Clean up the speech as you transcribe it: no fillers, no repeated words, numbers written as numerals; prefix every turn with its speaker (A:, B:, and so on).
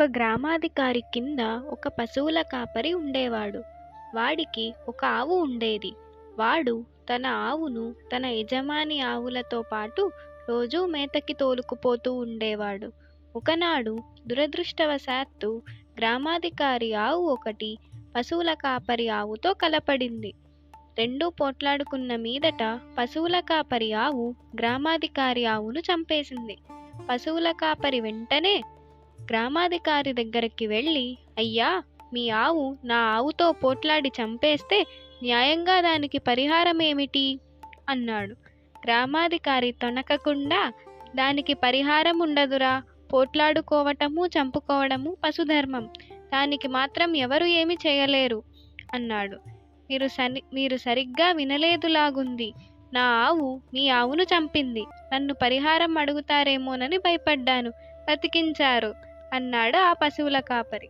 A: గ్రామాధికారి కింద ఒక పశువుల కాపరి ఉండేవాడు. వాడికి ఒక ఆవు ఉండేది. వాడు తన ఆవును తన యజమాని ఆవులతో పాటు రోజూ మేతకి తోలుకుపోతూ ఉండేవాడు. ఒకనాడు దురదృష్టవశాత్తు గ్రామాధికారి ఆవు ఒకటి పశువుల కాపరి ఆవుతో కలపడింది. రెండూ పోట్లాడుకున్న మీదట పశువుల కాపరి ఆవు గ్రామాధికారి ఆవును చంపేసింది. పశువుల కాపరి వెంటనే గ్రామాధికారి దగ్గరికి వెళ్ళి, అయ్యా, మీ ఆవు నా ఆవుతో పోట్లాడి చంపేస్తే న్యాయంగా దానికి పరిహారం ఏమిటి అన్నాడు. గ్రామాధికారి తొణకకుండా, దానికి పరిహారం ఉండదురా, పోట్లాడుకోవటము చంపుకోవడము పశుధర్మం, దానికి మాత్రం ఎవరు ఏమి చేయలేరు అన్నాడు. మీరు సరిగ్గా వినలేదులాగుంది. నా ఆవు మీ ఆవును చంపింది. నన్ను పరిహారం అడుగుతారేమోనని భయపడ్డాను. బతికించారు అన్నాడు ఆ పశువుల కాపరి.